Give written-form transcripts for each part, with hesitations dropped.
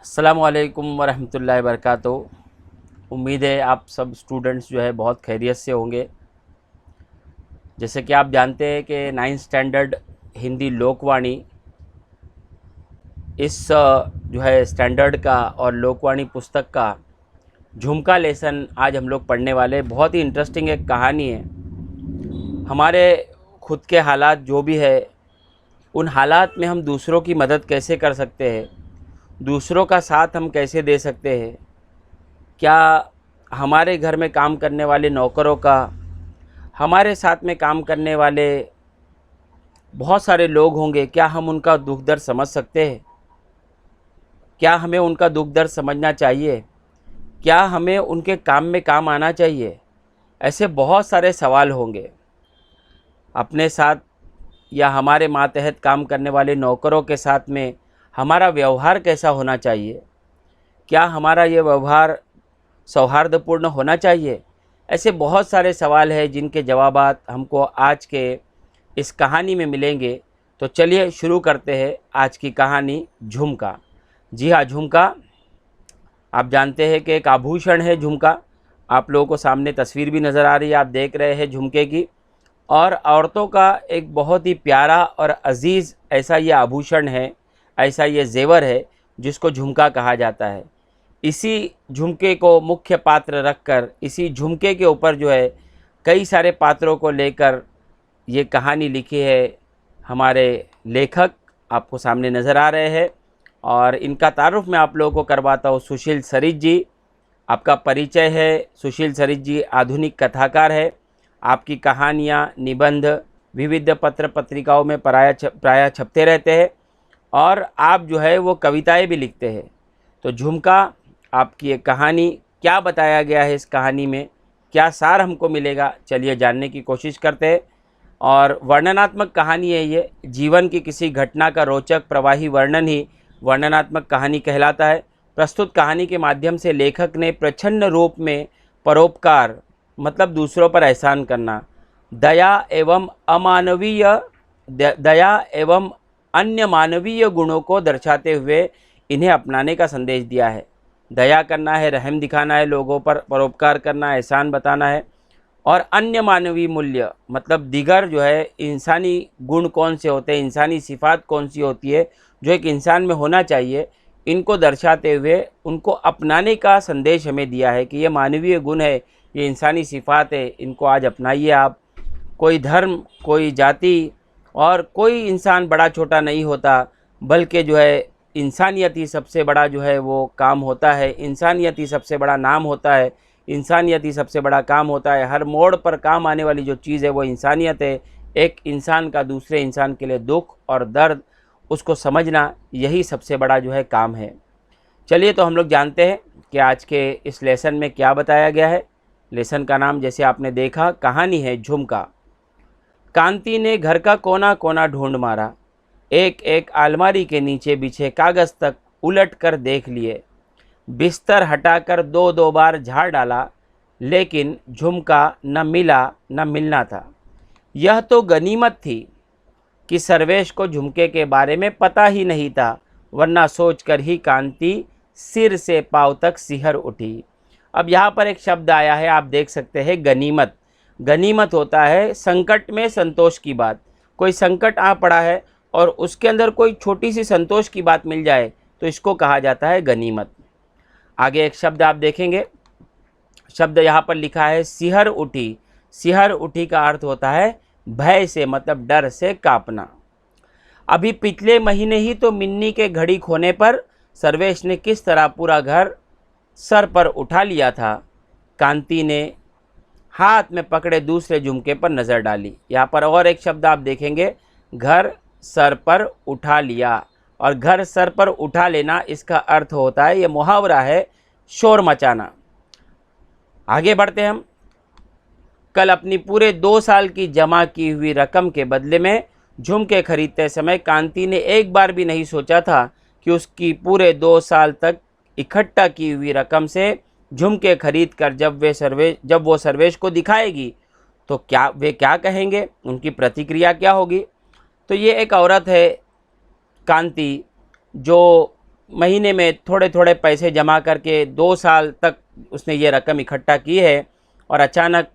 अस्सलामुअलैकुम वरहमतुल्लाहि वबरकातुहू। उम्मीद है आप सब स्टूडेंट्स जो है बहुत खैरियत से होंगे। जैसे कि आप जानते हैं कि 9th स्टैंडर्ड हिंदी लोकवाणी इस जो है स्टैंडर्ड का और लोकवाणी पुस्तक का झुमका लेसन आज हम लोग पढ़ने वाले। बहुत ही इंटरेस्टिंग एक कहानी है। हमारे खुद के हालात जो भी है, उन हालात में हम दूसरों की मदद कैसे कर सकते हैं, दूसरों का साथ हम कैसे दे सकते हैं। क्या हमारे घर में काम करने वाले नौकरों का, हमारे साथ में काम करने वाले बहुत सारे लोग होंगे, क्या हम उनका दुख दर्द समझ सकते हैं? क्या हमें उनका दुख दर्द समझना चाहिए? क्या हमें उनके काम में काम आना चाहिए? ऐसे बहुत सारे सवाल होंगे। अपने साथ या हमारे मातहत काम करने वाले नौकरों के साथ में हमारा व्यवहार कैसा होना चाहिए? क्या हमारा ये व्यवहार सौहार्दपूर्ण होना चाहिए? ऐसे बहुत सारे सवाल हैं जिनके जवाबात हमको आज के इस कहानी में मिलेंगे। तो चलिए शुरू करते हैं आज की कहानी, झुमका। जी हाँ, झुमका आप जानते हैं कि एक आभूषण है। झुमका आप लोगों को सामने तस्वीर भी नज़र आ रही है, आप देख रहे हैं झुमके की। और औरतों का एक बहुत ही प्यारा और अजीज़ ऐसा ये आभूषण है, ऐसा ये जेवर है जिसको झुमका कहा जाता है। इसी झुमके को मुख्य पात्र रखकर, इसी झुमके के ऊपर जो है कई सारे पात्रों को लेकर ये कहानी लिखी है। हमारे लेखक आपको सामने नज़र आ रहे हैं और इनका तारुफ मैं आप लोगों को करवाता हूँ। सुशील सरित जी, आपका परिचय है। सुशील सरित जी आधुनिक कथाकार है। आपकी कहानियाँ, निबंध विविध पत्र पत्रिकाओं में प्रायः छपते रहते हैं और आप जो है वो कविताएं भी लिखते हैं। तो झुमका आपकी एक कहानी, क्या बताया गया है इस कहानी में, क्या सार हमको मिलेगा, चलिए जानने की कोशिश करते हैं। और वर्णनात्मक कहानी है ये, जीवन की किसी घटना का रोचक प्रवाही वर्णन ही वर्णनात्मक कहानी कहलाता है। प्रस्तुत कहानी के माध्यम से लेखक ने प्रच्छन्न रूप में परोपकार मतलब दूसरों पर एहसान करना, दया एवं अन्य मानवीय गुणों को दर्शाते हुए इन्हें अपनाने का संदेश दिया है। दया करना है, रहम दिखाना है, लोगों पर परोपकार करना है, एहसान बताना है। और अन्य मानवीय मूल्य मतलब दिगर जो है इंसानी गुण कौन से होते हैं, इंसानी सिफात कौन सी होती है जो एक इंसान में होना चाहिए, इनको दर्शाते हुए उनको अपनाने का संदेश हमें दिया है कि ये मानवीय गुण है, ये इंसानी सिफात है, इनको आज अपनाइए आप। कोई धर्म, कोई जाति और कोई इंसान बड़ा छोटा नहीं होता, बल्कि जो है इंसानियत ही सबसे बड़ा जो है वो काम होता है। इंसानियत ही सबसे बड़ा नाम होता है, इंसानियत ही सबसे बड़ा काम होता है। हर मोड़ पर काम आने वाली जो चीज़ है वो इंसानियत है। एक इंसान का दूसरे इंसान के लिए दुख और दर्द, उसको समझना, यही सबसे बड़ा जो है काम है। चलिए तो हम लोग जानते हैं कि आज के इस लेसन में क्या बताया गया है। लेसन का नाम जैसे आपने देखा, कहानी है झुमका। कांति ने घर का कोना कोना ढूंढ मारा, एक एक अलमारी के नीचे बिछे कागज तक उलट कर देख लिए, बिस्तर हटाकर दो दो बार झाड़ डाला, लेकिन झुमका न मिला न मिलना था। यह तो गनीमत थी कि सर्वेश को झुमके के बारे में पता ही नहीं था, वरना सोचकर ही कांति सिर से पांव तक सिहर उठी। अब यहाँ पर एक शब्द आया है, आप देख सकते हैं, गनीमत। गनीमत होता है संकट में संतोष की बात। कोई संकट आ पड़ा है और उसके अंदर कोई छोटी सी संतोष की बात मिल जाए तो इसको कहा जाता है गनीमत। आगे एक शब्द आप देखेंगे, शब्द यहाँ पर लिखा है सिहर उठी। सिहर उठी का अर्थ होता है भय से, मतलब डर से कांपना। अभी पिछले महीने ही तो मिन्नी के घड़ी खोने पर सर्वेश ने किस तरह पूरा घर सर पर उठा लिया था। कांति ने हाथ में पकड़े दूसरे झुमके पर नज़र डाली। यहाँ पर और एक शब्द आप देखेंगे, घर सर पर उठा लिया। और घर सर पर उठा लेना, इसका अर्थ होता है, ये मुहावरा है, शोर मचाना। आगे बढ़ते हैं हम। कल अपनी पूरे 2 साल की जमा की हुई रकम के बदले में झुमके खरीदते समय कांति ने एक बार भी नहीं सोचा था कि उसकी पूरे 2 साल तक इकट्ठा की हुई रकम से झुमके खरीद कर जब वो सर्वेश को दिखाएगी तो वे क्या कहेंगे, उनकी प्रतिक्रिया क्या होगी। तो ये एक औरत है कांति, जो महीने में थोड़े थोड़े पैसे जमा करके 2 साल तक उसने ये रकम इकट्ठा की है, और अचानक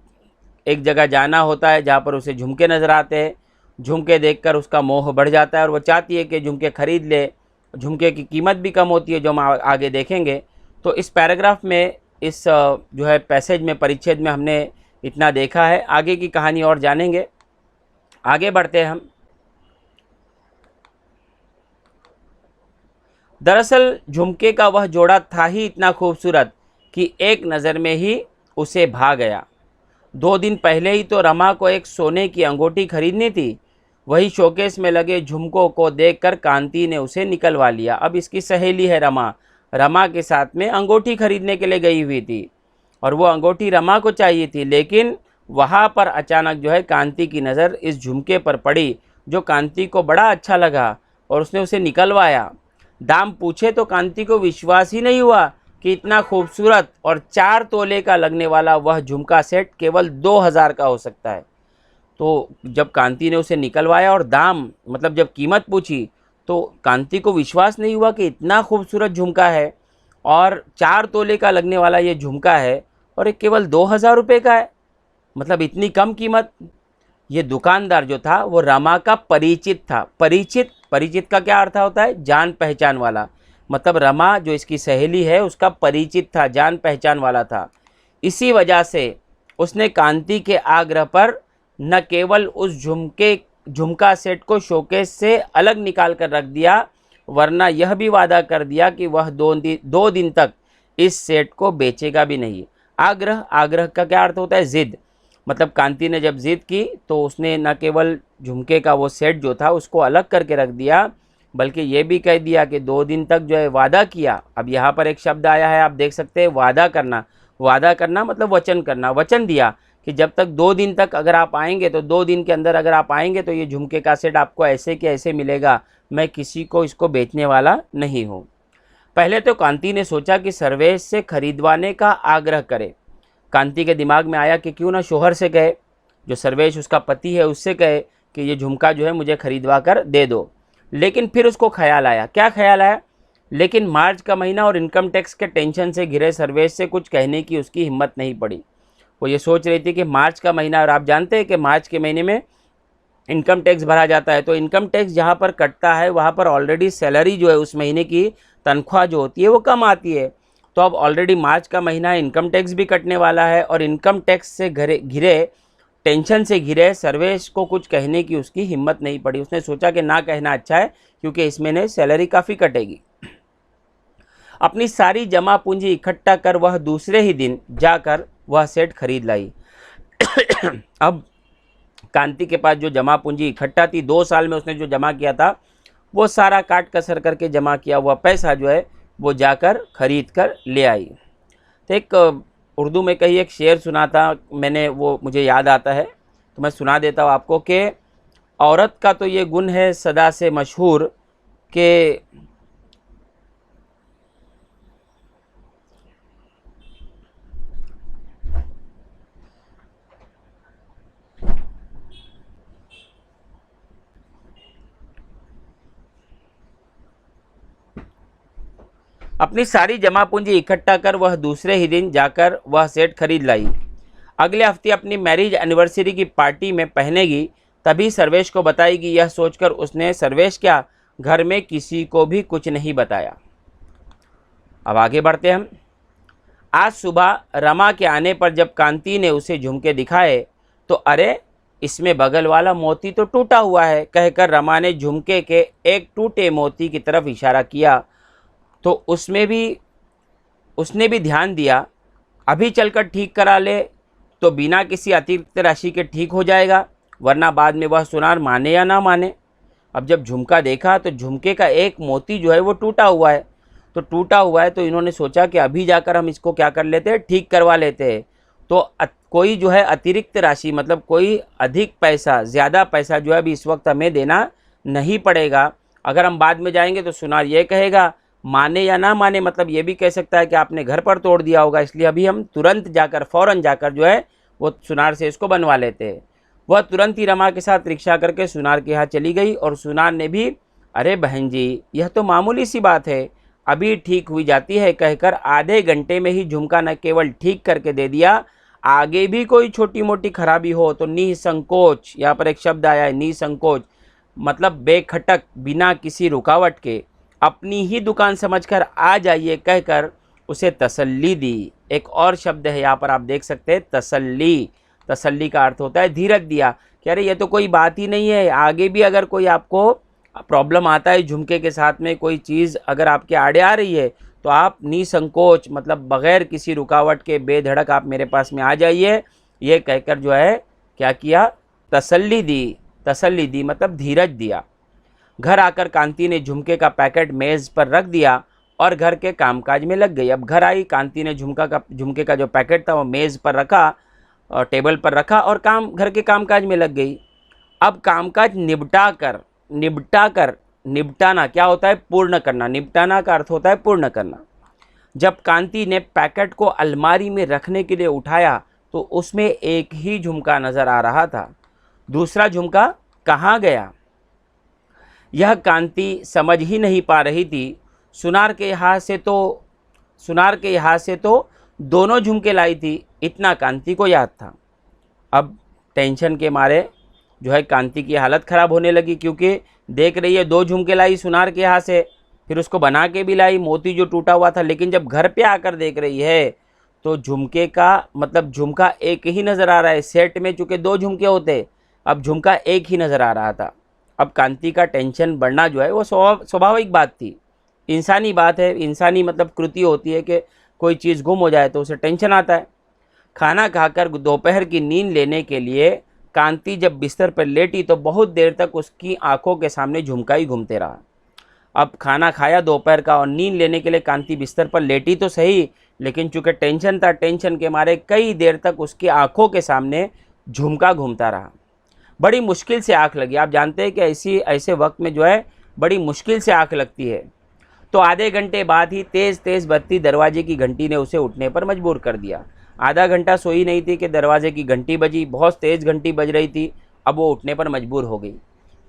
एक जगह जाना होता है जहाँ पर उसे झुमके नज़र आते हैं। झुमके देखकर उसका मोह बढ़ जाता है और वो चाहती है कि झुमके खरीद ले। झुमके की कीमत भी कम होती है, जो हम आगे देखेंगे। तो इस पैराग्राफ में, इस जो है पैसेज में, परिच्छेद में हमने इतना देखा है। आगे की कहानी और जानेंगे। आगे बढ़ते हैं हम। दरअसल झुमके का वह जोड़ा था ही इतना खूबसूरत कि एक नज़र में ही उसे भा गया। 2 दिन पहले ही तो रमा को एक सोने की अंगूठी खरीदनी थी। वही शोकेस में लगे झुमकों को देखकर कांति ने उसे निकलवा लिया। अब इसकी सहेली है रमा, रमा के साथ में अंगूठी खरीदने के लिए गई हुई थी, और वो अंगूठी रमा को चाहिए थी। लेकिन वहाँ पर अचानक जो है कांति की नज़र इस झुमके पर पड़ी, जो कांति को बड़ा अच्छा लगा, और उसने उसे निकलवाया। दाम पूछे तो कांति को विश्वास ही नहीं हुआ कि इतना खूबसूरत और 4 तोले का लगने वाला वह झुमका सेट केवल 2000 का हो सकता है। तो जब कांति ने उसे निकलवाया और दाम, मतलब जब कीमत पूछी, तो कांति को विश्वास नहीं हुआ कि इतना खूबसूरत झुमका है और 4 तोले का लगने वाला ये झुमका है, और ये केवल 2000 रुपये का है। मतलब इतनी कम कीमत। ये दुकानदार जो था वो रमा का परिचित था। परिचित, परिचित का क्या अर्थ होता है? जान पहचान वाला। मतलब रमा जो इसकी सहेली है उसका परिचित था, जान पहचान वाला था। इसी वजह से उसने कांति के आग्रह पर न केवल उस झुमका सेट को शोकेस से अलग निकाल कर रख दिया, वरना यह भी वादा कर दिया कि वह 2 दिन तक इस सेट को बेचेगा भी नहीं। आग्रह, आग्रह का क्या अर्थ होता है? जिद। मतलब कांति ने जब जिद की तो उसने न केवल झुमके का वो सेट जो था उसको अलग करके रख दिया, बल्कि ये भी कह दिया कि 2 दिन तक जो है वादा किया। अब यहाँ पर एक शब्द आया है, आप देख सकते हैं, वादा करना। वादा करना मतलब वचन करना। वचन दिया कि जब तक 2 दिन तक अगर आप आएंगे, तो 2 दिन के अंदर अगर आप आएंगे तो ये झुमके का सेट आपको ऐसे के ऐसे मिलेगा। मैं किसी को इसको बेचने वाला नहीं हूँ। पहले तो कांति ने सोचा कि सर्वेश से खरीदवाने का आग्रह करे। कांति के दिमाग में आया कि क्यों ना शोहर से कहे, जो सर्वेश उसका पति है उससे कहे कि ये झुमका जो है मुझे खरीदवा कर दे दो। लेकिन फिर उसको ख्याल आया। क्या ख्याल आया? लेकिन मार्च का महीना और इनकम टैक्स के टेंशन से घिरे सर्वेश से कुछ कहने की उसकी हिम्मत नहीं पड़ी। वो ये सोच रही थी कि मार्च का महीना, और आप जानते हैं कि मार्च के महीने में इनकम टैक्स भरा जाता है। तो इनकम टैक्स जहाँ पर कटता है वहाँ पर ऑलरेडी सैलरी जो है, उस महीने की तनख्वाह जो होती है वो कम आती है। तो अब ऑलरेडी मार्च का महीना है, इनकम टैक्स भी कटने वाला है, और इनकम टैक्स से घिरे टेंशन से घिरे सर्वेश को कुछ कहने की उसकी हिम्मत नहीं पड़ी। उसने सोचा कि ना कहना अच्छा है, क्योंकि इस महीने सैलरी काफ़ी कटेगी। अपनी सारी जमा पूंजी इकट्ठा कर वह दूसरे ही दिन जाकर वह सेट खरीद लाई। अब कांति के पास जो जमा पूंजी इकट्ठा थी, 2 साल में उसने जो जमा किया था, वो सारा काट कसर करके जमा किया हुआ पैसा जो है वो जाकर खरीद कर ले आई। तो एक उर्दू में कहीं एक शेर सुना था मैंने, वो मुझे याद आता है, तो मैं सुना देता हूँ आपको कि औरत का तो ये गुण है सदा से मशहूर कि अपनी सारी जमा पूंजी इकट्ठा कर वह दूसरे ही दिन जाकर वह सेट खरीद लाई। अगले हफ्ते अपनी मैरिज एनिवर्सरी की पार्टी में पहनेगी, तभी सर्वेश को बताएगी। यह सोचकर उसने सर्वेश क्या, घर में किसी को भी कुछ नहीं बताया। अब आगे बढ़ते हम। आज सुबह रमा के आने पर जब कांति ने उसे झुमके दिखाए तो अरे, इसमें बगल वाला मोती तो टूटा हुआ है, कहकर रमा ने झुमके के एक टूटे मोती की तरफ इशारा किया। तो उसने भी ध्यान दिया, अभी चलकर ठीक करा ले तो बिना किसी अतिरिक्त राशि के ठीक हो जाएगा, वरना बाद में वह सुनार माने या ना माने। अब जब झुमका देखा तो झुमके का एक मोती जो है वो टूटा हुआ है। तो टूटा हुआ है तो इन्होंने सोचा कि अभी जाकर हम इसको क्या कर लेते हैं, ठीक करवा लेते हैं। तो कोई जो है अतिरिक्त राशि, मतलब कोई अधिक पैसा, ज़्यादा पैसा जो है अभी इस वक्त हमें देना नहीं पड़ेगा। अगर हम बाद में जाएंगे तो सुनार ये कहेगा, माने या ना माने, मतलब ये भी कह सकता है कि आपने घर पर तोड़ दिया होगा, इसलिए अभी हम तुरंत जाकर, फ़ौरन जाकर जो है वो सुनार से इसको बनवा लेते हैं। वह तुरंत ही रमा के साथ रिक्शा करके सुनार के यहाँ चली गई, और सुनार ने भी, अरे बहन जी, यह तो मामूली सी बात है, अभी ठीक हुई जाती है कहकर आधे घंटे में ही झुमका न केवल ठीक करके दे दिया, आगे भी कोई छोटी मोटी खराबी हो तो निसंकोच, यहाँ पर एक शब्द आया है निसंकोच, मतलब बेखटक, बिना किसी रुकावट के अपनी ही दुकान समझकर आ जाइए कहकर उसे तसल्ली दी। एक और शब्द है यहाँ पर आप देख सकते हैं तसल्ली। तसल्ली का अर्थ होता है धीरज दिया कि अरे ये तो कोई बात ही नहीं है, आगे भी अगर कोई आपको प्रॉब्लम आता है झुमके के साथ में, कोई चीज़ अगर आपके आड़े आ रही है तो आप निसंकोच, मतलब बग़ैर किसी रुकावट के बेधड़क आप मेरे पास में आ जाइए, ये कहकर जो है क्या किया, तसल्ली दी। तसल्ली दी मतलब धीरज दिया। घर आकर कांति ने झुमके का पैकेट मेज़ पर रख दिया और घर के कामकाज में लग गई। अब घर आई, कांति ने झुमके का जो पैकेट था वो मेज़ पर रखा और टेबल पर रखा और घर के कामकाज में लग गई। अब कामकाज निपटाना क्या होता है, पूर्ण करना। निपटाना का अर्थ होता है पूर्ण करना। जब कांति ने पैकेट को अलमारी में रखने के लिए उठाया तो उसमें एक ही झुमका नजर आ रहा था, दूसरा झुमका कहाँ गया, यह कांति समझ ही नहीं पा रही थी। सुनार के यहाँ से तो दोनों झुमके लाई थी, इतना कांति को याद था। अब टेंशन के मारे जो है कांति की हालत ख़राब होने लगी, क्योंकि देख रही है 2 झुमके लाई सुनार के यहाँ से, फिर उसको बना के भी लाई, मोती जो टूटा हुआ था, लेकिन जब घर पे आकर देख रही है तो झुमके का मतलब झुमका एक ही नज़र आ रहा है। सेट में चूँकि 2 झुमके होते, अब झुमका एक ही नज़र आ रहा था। अब कांति का टेंशन बढ़ना जो है वो स्वाभाविक बात थी, इंसानी बात है, इंसानी मतलब कृति होती है कि कोई चीज़ गुम हो जाए तो उसे टेंशन आता है। खाना खाकर दोपहर की नींद लेने के लिए कांति जब बिस्तर पर लेटी तो बहुत देर तक उसकी आंखों के सामने झुमका ही घूमते रहा। अब खाना खाया दोपहर का और नींद लेने के लिए कांति बिस्तर पर लेटी तो सही, लेकिन चूँकि टेंशन था, टेंशन के मारे कई देर तक उसकी आंखों के सामने झुमका घूमता रहा। बड़ी मुश्किल से आँख लगी। आप जानते हैं कि ऐसे वक्त में जो है बड़ी मुश्किल से आँख लगती है। तो आधे घंटे बाद ही तेज़ तेज़ बजती दरवाजे की घंटी ने उसे उठने पर मजबूर कर दिया। आधा घंटा सोई नहीं थी कि दरवाजे की घंटी बजी, बहुत तेज़ घंटी बज रही थी। अब वो उठने पर मजबूर हो गई।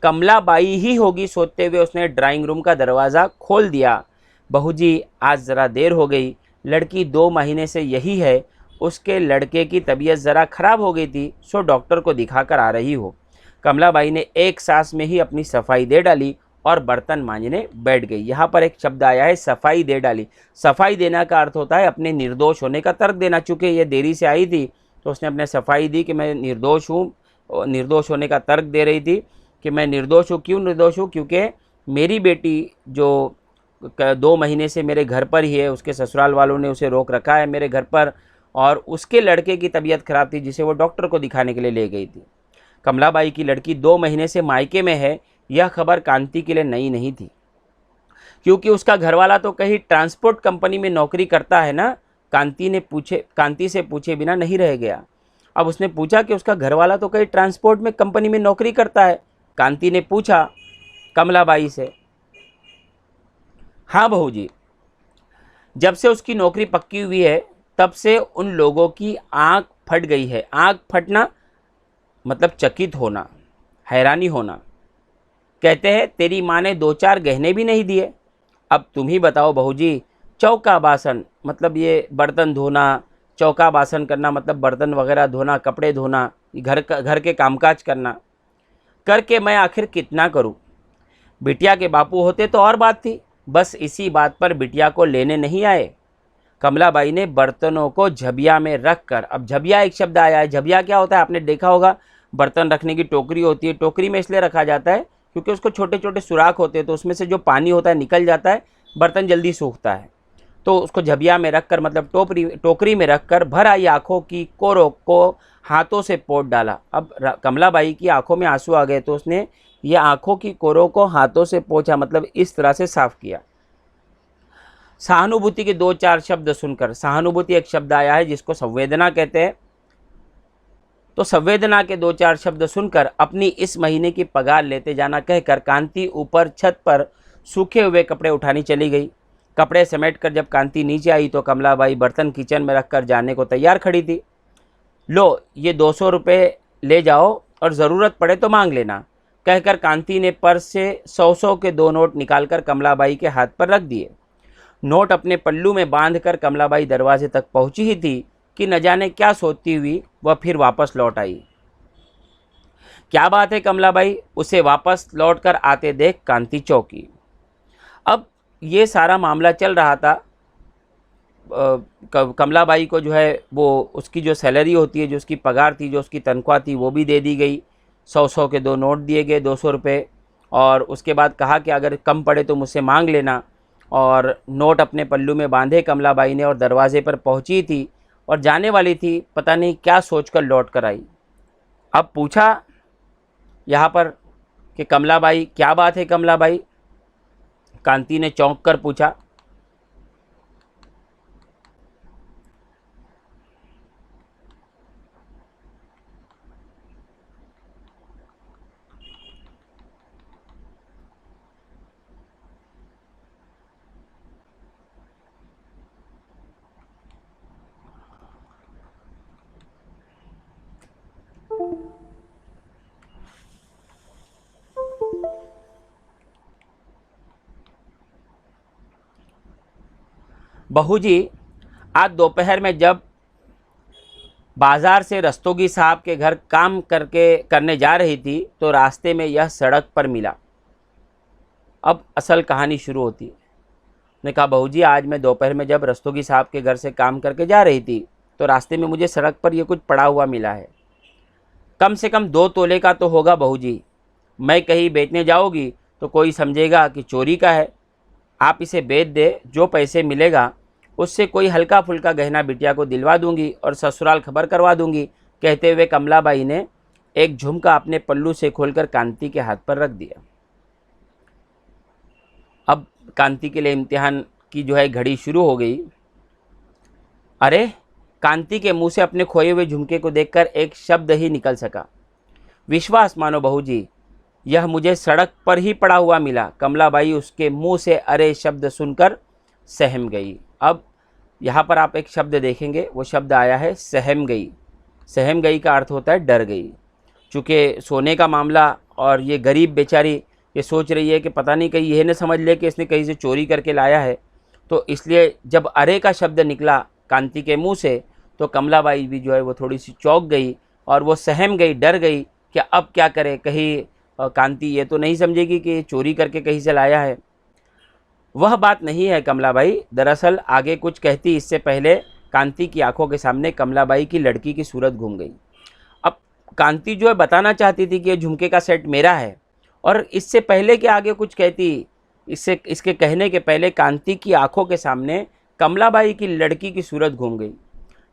कमलाबाई ही होगी सोचते हुए उसने ड्राइंग रूम का दरवाज़ा खोल दिया। बहू जी आज ज़रा देर हो गई, लड़की 2 महीने से यही है, उसके लड़के की तबीयत ज़रा ख़राब हो गई थी, सो डॉक्टर को दिखा कर आ रही हो। कमलाबाई ने एक सांस में ही अपनी सफाई दे डाली और बर्तन मांजने बैठ गई। यहाँ पर एक शब्द आया है सफाई दे डाली। सफाई देना का अर्थ होता है अपने निर्दोष होने का तर्क देना। चूँकि ये देरी से आई थी तो उसने अपने सफाई दी कि मैं निर्दोष हूँ, निर्दोष होने का तर्क दे रही थी कि मैं निर्दोष हूँ। क्यों निर्दोष हूँ? क्योंकि मेरी बेटी जो 2 महीने से मेरे घर पर ही है, उसके ससुराल वालों ने उसे रोक रखा है मेरे घर पर, और उसके लड़के की तबीयत खराब थी जिसे वो डॉक्टर को दिखाने के लिए ले गई थी। कमलाबाई की लड़की 2 महीने से मायके में है, यह खबर कांति के लिए नई नहीं थी, क्योंकि उसका घरवाला तो कहीं ट्रांसपोर्ट कंपनी में नौकरी करता है ना। कांति से पूछे बिना नहीं रह गया। अब उसने पूछा कि उसका घरवाला तो कहीं ट्रांसपोर्ट में कंपनी में नौकरी करता है। कांति ने पूछा कमलाबाई से, हाँ बहू जी, जब से उसकी नौकरी पक्की हुई है तब से उन लोगों की आंख फट गई है। आंख फटना मतलब चकित होना, हैरानी होना। कहते हैं तेरी माँ ने 2-4 गहने भी नहीं दिए। अब तुम ही बताओ बहू जी, चौका बासन मतलब ये बर्तन धोना, चौका बासन करना मतलब बर्तन वगैरह धोना, कपड़े धोना, घर के कामकाज करना, करके मैं आखिर कितना करूं। बिटिया के बापू होते तो और बात थी, बस इसी बात पर बिटिया को लेने नहीं आए। कमलाबाई ने बर्तनों को झबिया में रख कर, अब झबिया एक शब्द आया है। झबिया क्या होता है? आपने देखा होगा, बर्तन रखने की टोकरी होती है, टोकरी में इसलिए रखा जाता है क्योंकि उसको छोटे छोटे सुराख होते हैं, तो उसमें से जो पानी होता है निकल जाता है, बर्तन जल्दी सूखता है। तो उसको झबिया में रख कर मतलब टोकरी में रख कर भर आई आँखों की कोरों को हाथों से पोंछ डाला। अब कमलाबाई की आंखों में आंसू आ गए तो उसने ये आंखों की कोरों को हाथों से पोंछा, मतलब इस तरह से साफ किया। सहानुभूति के 2-4 शब्द सुनकर, सहानुभूति एक शब्द आया है जिसको संवेदना कहते हैं, तो संवेदना के 2-4 शब्द सुनकर अपनी इस महीने की पगार लेते जाना कहकर कांति ऊपर छत पर सूखे हुए कपड़े उठानी चली गई। कपड़े समेटकर जब कांति नीचे आई तो कमलाबाई बर्तन किचन में रखकर जाने को तैयार खड़ी थी। लो ये 200 रुपये ले जाओ और ज़रूरत पड़े तो मांग लेना, कहकर कांति ने पर्स से 100 के 2 नोट निकालकर कमलाबाई के हाथ पर रख दिए। नोट अपने पल्लू में बांधकर कमलाबाई दरवाजे तक पहुंची ही थी कि न जाने क्या सोचती हुई वह फिर वापस लौट आई। क्या बात है कमलाबाई, उसे वापस लौटकर आते देख कांति चौंकी। अब ये सारा मामला चल रहा था। कमलाबाई को जो है वो उसकी जो सैलरी होती है, जो उसकी पगार थी, जो उसकी तनख्वाह थी, वो भी दे दी गई। 100-100 के 2 नोट दिए गए, 200 रुपये। और उसके बाद कहा कि अगर कम पड़े तो मुझसे मांग लेना। और नोट अपने पल्लू में बांधे कमलाबाई ने और दरवाजे पर पहुंची थी और जाने वाली थी, पता नहीं क्या सोचकर लौट कर आई। अब पूछा यहाँ पर कि कमलाबाई, क्या बात है कमलाबाई? कांति ने चौंक कर पूछा। बहू जी, आज दोपहर में जब बाजार से रस्तोगी साहब के घर काम करने जा रही थी तो रास्ते में यह सड़क पर मिला। अब असल कहानी शुरू होती है। ने कहा, बहू जी, आज मैं दोपहर में जब रस्तोगी साहब के घर से काम करके जा रही थी तो रास्ते में मुझे सड़क पर यह कुछ पड़ा हुआ मिला है। कम से कम 2 तोले का तो होगा बहू जी। मैं कहीं बेचने जाऊंगी तो कोई समझेगा कि चोरी का है। आप इसे बेच दे, जो पैसे मिलेगा उससे कोई हल्का फुल्का गहना बिटिया को दिलवा दूंगी और ससुराल खबर करवा दूंगी। कहते हुए कमलाबाई ने एक झुमका अपने पल्लू से खोलकर कांति के हाथ पर रख दिया। अब कांति के लिए इम्तिहान की जो है घड़ी शुरू हो गई। अरे, कांति के मुंह से अपने खोए हुए झुमके को देखकर एक शब्द ही निकल सका। विश्वास मानो बहू जी, यह मुझे सड़क पर ही पड़ा हुआ मिला। कमलाबाई उसके मुंह से अरे शब्द सुनकर सहम गई। अब यहाँ पर आप एक शब्द देखेंगे, वो शब्द आया है सहम गई। सहम गई का अर्थ होता है डर गई। चूँकि सोने का मामला और ये गरीब बेचारी ये सोच रही है कि पता नहीं कहीं यह न समझ ले कि इसने कहीं से चोरी करके लाया है, तो इसलिए जब अरे का शब्द निकला कांति के मुंह से तो कमलाबाई भी जो है वो थोड़ी सी चौंक गई और वो सहम गई, डर गई कि अब क्या करे। कहीं कांति ये तो नहीं समझेगी कि चोरी करके कहीं से लाया है। वह बात नहीं है कमलाबाई। दरअसल आगे कुछ कहती इससे पहले कांति की आंखों के सामने कमलाबाई की लड़की की सूरत घूम गई। अब कांति जो है बताना चाहती थी कि ये झुमके का सेट मेरा है, और इससे पहले कि आगे कुछ कहती, इसके कहने के पहले कांति की आंखों के सामने कमलाबाई की लड़की की सूरत घूम गई।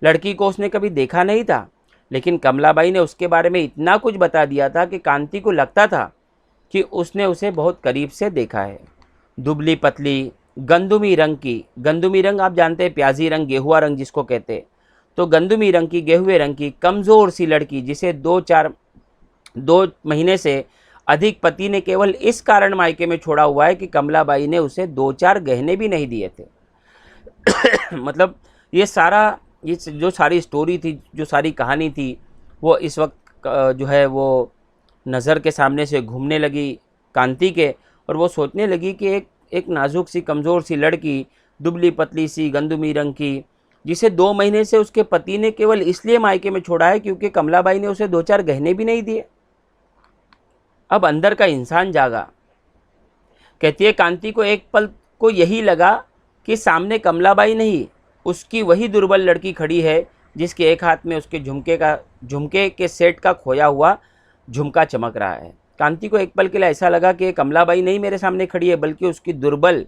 लड़की को उसने कभी देखा नहीं था, लेकिन कमलाबाई ने उसके बारे में इतना कुछ बता दिया था कि कांति को लगता था कि उसने उसे बहुत करीब से देखा है। दुबली पतली, गंदुमी रंग की, गंदुमी रंग आप जानते हैं, प्याजी रंग, गेहुआ रंग जिसको कहते हैं, तो गंदुमी रंग की, गेहुए रंग की कमज़ोर सी लड़की, जिसे 2 महीने से अधिक पति ने केवल इस कारण मायके में छोड़ा हुआ है कि कमलाबाई ने उसे 2-4 गहने भी नहीं दिए थे। मतलब ये जो सारी स्टोरी थी, जो सारी कहानी थी, वो इस वक्त जो है वो नज़र के सामने से घूमने लगी कांति के, और वो सोचने लगी कि एक नाजुक सी, कमज़ोर सी लड़की, दुबली पतली सी, गंदुमी रंग की, जिसे 2 महीने से उसके पति ने केवल इसलिए मायके में छोड़ा है क्योंकि कमलाबाई ने उसे 2-4 गहने भी नहीं दिए। अब अंदर का इंसान जागा। कहती है कांति को एक पल को यही लगा कि सामने कमलाबाई नहीं, उसकी वही दुर्बल लड़की खड़ी है जिसके एक हाथ में उसके झुमके के सेट का खोया हुआ झुमका चमक रहा है। कांति को एक पल के लिए ऐसा लगा कि कमलाबाई नहीं मेरे सामने खड़ी है, बल्कि उसकी दुर्बल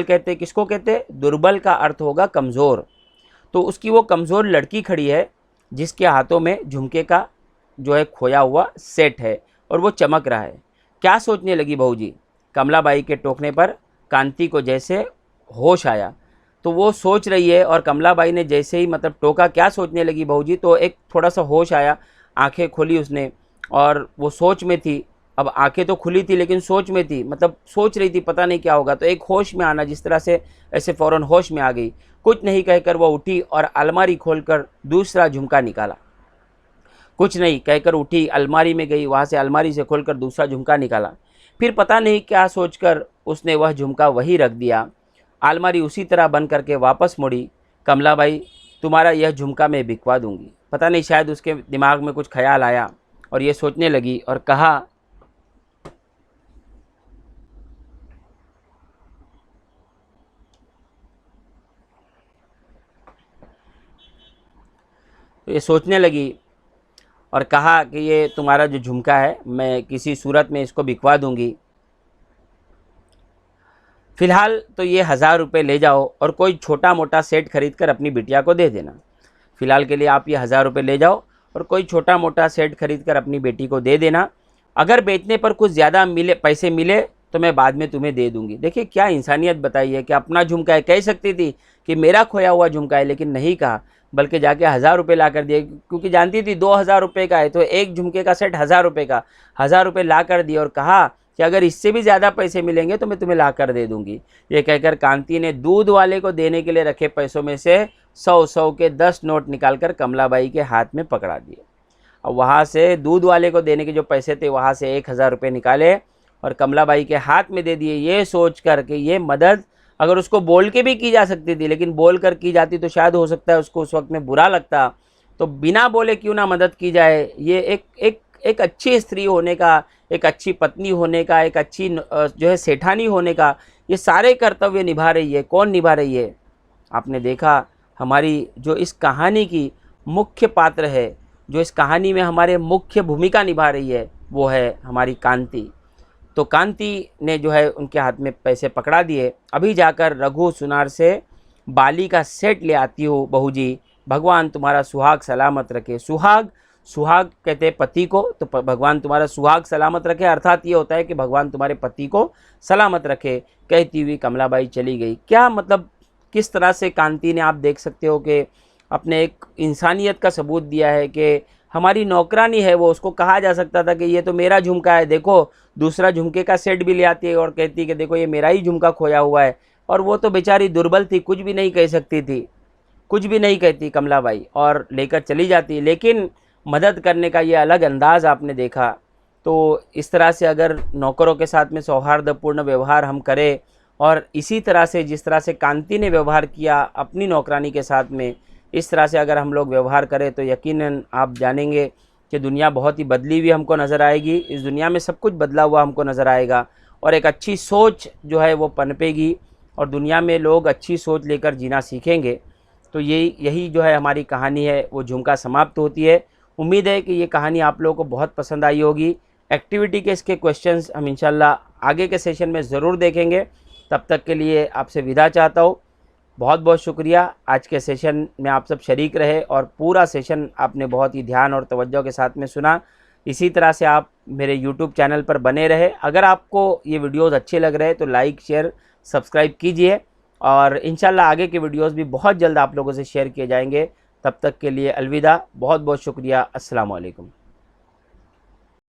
कहते, किसको कहते? दुर्बल का अर्थ होगा कमज़ोर। तो उसकी वो कमज़ोर लड़की खड़ी है जिसके हाथों में झुमके का जो है खोया हुआ सेट है और वो चमक रहा है। क्या सोचने लगी बहू जी? कमलाबाई के टोकने पर कांति को जैसे होश आया, तो वो सोच रही है, और कमलाबाई ने जैसे ही मतलब टोका, क्या सोचने लगी बहू जी, तो एक थोड़ा सा होश आया, आंखें खोली उसने और वो सोच में थी। अब आंखें तो खुली थी लेकिन सोच में थी, मतलब सोच रही थी पता नहीं क्या होगा। तो एक होश में आना, जिस तरह से ऐसे फ़ौरन होश में आ गई। कुछ नहीं कहकर वो उठी और अलमारी खोलकर दूसरा झुमका निकाला। कुछ नहीं कहकर उठी, अलमारी में गई, वहाँ से अलमारी से खोलकर दूसरा झुमका निकाला। फिर पता नहीं क्या सोचकर उसने वह झुमका वहीं रख दिया आलमारी उसी तरह बंद करके वापस मुड़ी। कमलाबाई, तुम्हारा यह झुमका मैं बिकवा दूंगी। पता नहीं, शायद उसके दिमाग में कुछ ख्याल आया और ये सोचने लगी और कहा, तो ये सोचने लगी और कहा कि ये तुम्हारा जो झुमका है मैं किसी सूरत में इसको बिकवा दूंगी। फ़िलहाल तो ये 1000 रुपये ले जाओ और कोई छोटा मोटा सेट खरीद कर अपनी बिटिया को दे देना। फ़िलहाल के लिए आप ये 1000 रुपये ले जाओ और कोई छोटा मोटा सेट खरीद कर अपनी बेटी को दे देना। अगर बेचने पर कुछ ज़्यादा पैसे मिले तो मैं बाद में तुम्हें दे दूंगी। देखिए क्या इंसानियत बताई है कि अपना झुमका है, कह सकती थी कि मेरा खोया हुआ झुमका है, लेकिन नहीं कहा, बल्कि जाके 1000 रुपये ला कर दिए, क्योंकि जानती थी 2000 रुपये का है तो एक झुमके का सेट 1000 रुपये का, 1000 रुपये ला कर दिए और कहा कि अगर इससे भी ज़्यादा पैसे मिलेंगे तो मैं तुम्हें ला कर दे दूंगी। ये कहकर कांति ने दूध वाले को देने के लिए रखे पैसों में से 100 के 10 नोट निकालकर कमलाबाई के हाथ में पकड़ा दिए। अब वहाँ से दूध वाले को देने के जो पैसे थे वहाँ से 1000 रुपये निकाले और कमलाबाई के हाथ में दे दिए, ये सोच कर कि ये मदद अगर उसको बोल के भी की जा सकती थी, लेकिन बोल कर की जाती तो शायद हो सकता है उसको उस वक्त में बुरा लगता, तो बिना बोले क्यों ना मदद की जाए। ये एक अच्छी स्त्री होने का, एक अच्छी पत्नी होने का, एक अच्छी जो है सेठानी होने का, ये सारे कर्तव्य निभा रही है। कौन निभा रही है? आपने देखा हमारी जो इस कहानी की मुख्य पात्र है, जो इस कहानी में हमारे मुख्य भूमिका निभा रही है, वो है हमारी कांति। तो कांति ने जो है उनके हाथ में पैसे पकड़ा दिए। अभी जाकर रघु सुनार से बाली का सेट ले आती हूँ बहू जी, भगवान तुम्हारा सुहाग सलामत रखे। सुहाग कहते हैं पति को, तो भगवान तुम्हारा सुहाग सलामत रखे, अर्थात ये होता है कि भगवान तुम्हारे पति को सलामत रखे। कहती हुई कमलाबाई चली गई। क्या मतलब, किस तरह से कांति ने, आप देख सकते हो कि अपने एक इंसानियत का सबूत दिया है कि हमारी नौकरानी है वो, उसको कहा जा सकता था कि ये तो मेरा झुमका है, देखो दूसरा झुमके का सेट भी ले आती है और कहती कि देखो ये मेरा ही झुमका खोया हुआ है। और वो तो बेचारी दुर्बल थी, कुछ भी नहीं कह सकती थी, कुछ भी नहीं कहती कमलाबाई और लेकर चली जाती। लेकिन मदद करने का ये अलग अंदाज़ आपने देखा। तो इस तरह से अगर नौकरों के साथ में सौहार्दपूर्ण व्यवहार हम करें और इसी तरह से जिस तरह से कांति ने व्यवहार किया अपनी नौकरानी के साथ में, इस तरह से अगर हम लोग व्यवहार करें तो यकीनन आप जानेंगे कि दुनिया बहुत ही बदली हुई हमको नज़र आएगी। इस दुनिया में सब कुछ बदला हुआ हमको नज़र आएगा और एक अच्छी सोच जो है वो पनपेगी और दुनिया में लोग अच्छी सोच लेकर जीना सीखेंगे। तो यही जो है हमारी कहानी है वो झुमका समाप्त होती है। उम्मीद है कि ये कहानी आप लोगों को बहुत पसंद आई होगी। एक्टिविटी के इसके क्वेश्चंस हम इंशाल्लाह आगे के सेशन में ज़रूर देखेंगे। तब तक के लिए आपसे विदा चाहता हूँ। बहुत बहुत शुक्रिया, आज के सेशन में आप सब शरीक रहे और पूरा सेशन आपने बहुत ही ध्यान और तवज्जो के साथ में सुना। इसी तरह से आप मेरे YouTube चैनल पर बने रहे। अगर आपको ये वीडियोस अच्छे लग रहे हैं तो लाइक शेयर सब्सक्राइब कीजिए और इंशाल्लाह आगे के वीडियोस भी बहुत जल्द आप लोगों से शेयर किए जाएंगे। तब तक के लिए अलविदा, बहुत बहुत शुक्रिया, अस्सलाम वालेकुम।